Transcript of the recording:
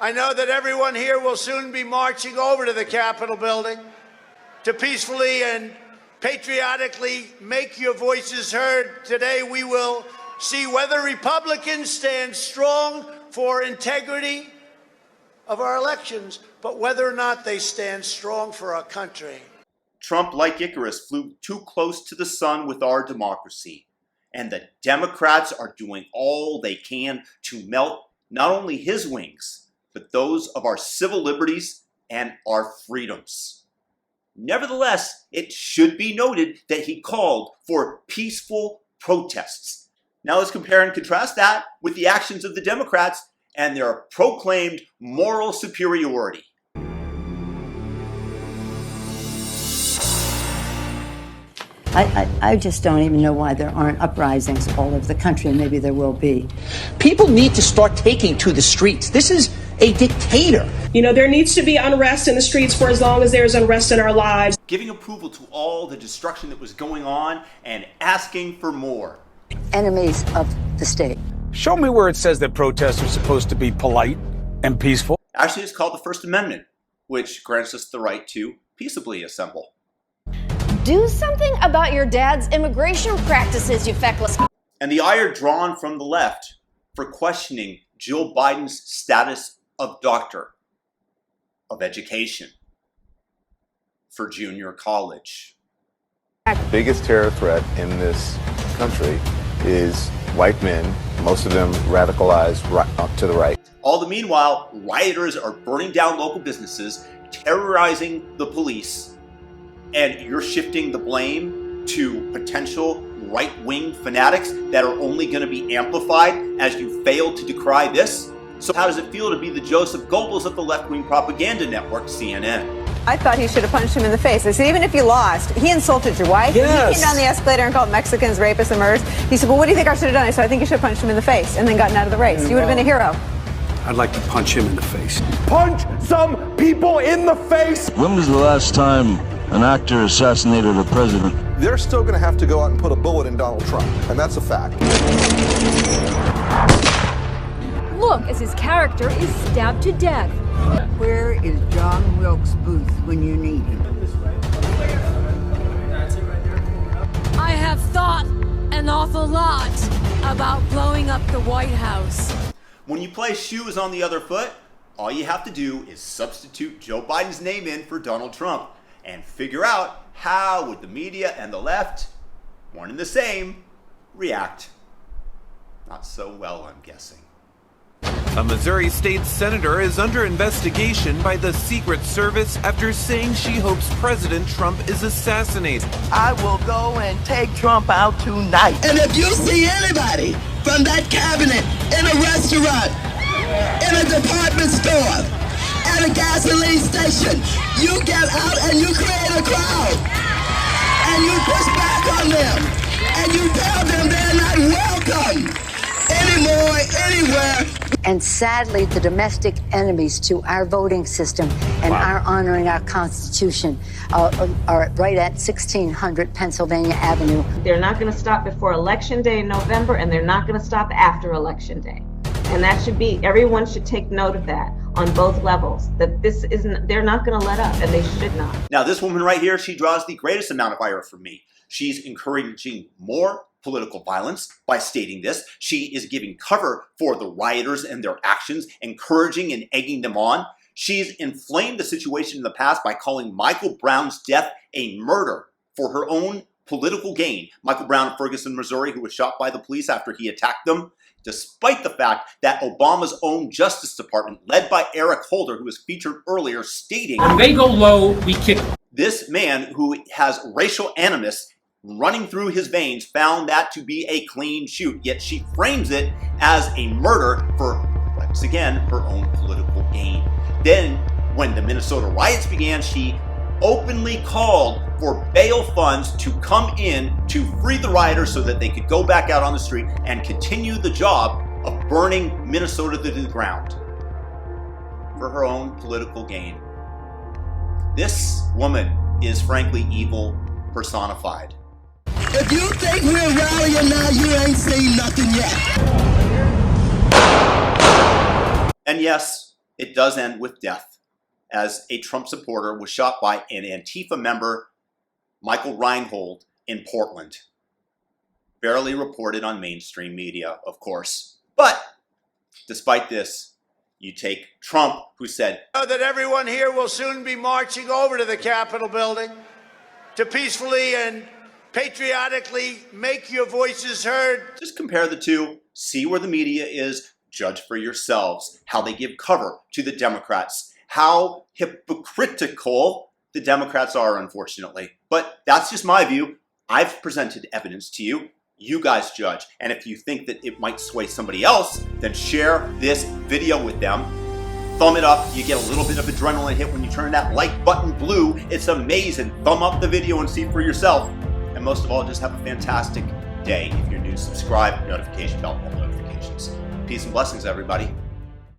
I know that everyone here will soon be marching over to the Capitol building to peacefully and patriotically make your voices heard. Today we will see whether Republicans stand strong for integrity of our elections, but whether or not they stand strong for our country. Trump, like Icarus, flew too close to the sun with our democracy, and the Democrats are doing all they can to melt not only his wings, but those of our civil liberties and our freedoms. Nevertheless, it should be noted that he called for peaceful protests. Now let's compare and contrast that with the actions of the Democrats and their proclaimed moral superiority. I just don't even know why there aren't uprisings all over the country, and maybe there will be. People need to start taking to the streets. This is a dictator. You know, there needs to be unrest in the streets for as long as there's unrest in our lives. Giving approval to all the destruction that was going on and asking for more. Enemies of the state. Show me where it says that protests are supposed to be polite and peaceful. Actually, it's called the First Amendment, which grants us the right to peaceably assemble. Do something about your dad's immigration practices, you feckless. And the ire drawn from the left for questioning Jill Biden's status of doctor, of education, for junior college. The biggest terror threat in this country is white men, most of them radicalized to the right. All the meanwhile, rioters are burning down local businesses, terrorizing the police, and you're shifting the blame to potential right-wing fanatics that are only going to be amplified as you fail to decry this? So how does it feel to be the Joseph Goebbels of the left-wing propaganda network, CNN? I thought he should have punched him in the face. I said, even if you lost, he insulted your wife. Yes. He came down the escalator and called Mexicans rapists and murderers. He said, well, what do you think I should have done? I said, I think you should have punched him in the face and then gotten out of the race. You would have been a hero. I'd like to punch him in the face. Punch some people in the face! When was the last time an actor assassinated a president? They're still going to have to go out and put a bullet in Donald Trump, and that's a fact. Look as his character is stabbed to death. Where is John Wilkes Booth when you need him? I have thought an awful lot about blowing up the White House. When you play shoes on the other foot, all you have to do is substitute Joe Biden's name in for Donald Trump and figure out how would the media and the left, one and the same, react. Not so well, I'm guessing. A Missouri state senator is under investigation by the Secret Service after saying she hopes President Trump is assassinated. I will go and take Trump out tonight. And if you see anybody from that cabinet in a restaurant, in a department store, at a gasoline station, you get out and you create a crowd. And you push back on them. And you tell them they're not welcome anymore, anywhere. And sadly, the domestic enemies to our voting system and our honoring our Constitution are right at 1600 Pennsylvania Avenue. They're not going to stop before Election Day in November, and they're not going to stop after Election Day. And that should be, everyone should take note of that on both levels, that this isn't, they're not going to let up, and they should not. Now, this woman right here, she draws the greatest amount of ire from me. She's encouraging more political violence by stating this. She is giving cover for the rioters and their actions, encouraging and egging them on. She's inflamed the situation in the past by calling Michael Brown's death a murder for her own political gain. Michael Brown of Ferguson, Missouri, who was shot by the police after he attacked them, despite the fact that Obama's own Justice Department, led by Eric Holder, who was featured earlier, stating, when they go low, we kick. This man who has racial animus running through his veins found that to be a clean shoot, yet she frames it as a murder for, once again, her own political gain. Then, when the Minnesota riots began, she openly called for bail funds to come in to free the rioters so that they could go back out on the street and continue the job of burning Minnesota to the ground for her own political gain. This woman is frankly evil personified. If you think we're rallying now, you ain't seen nothing yet. And yes, it does end with death, as a Trump supporter was shot by an Antifa member, Michael Reinhold, in Portland. Barely reported on mainstream media, of course. But despite this, you take Trump, who said that everyone here will soon be marching over to the Capitol building to peacefully and patriotically make your voices heard. Just compare the two, see where the media is, judge for yourselves how they give cover to the Democrats, how hypocritical the Democrats are, unfortunately. But that's just my view. I've presented evidence to you. You guys judge. And if you think that it might sway somebody else, then share this video with them. Thumb it up. You get a little bit of adrenaline hit when you turn that like button blue. It's amazing. Thumb up the video and see for yourself. And most of all, just have a fantastic day. If you're new, subscribe, notification bell, all notifications. Peace and blessings, everybody.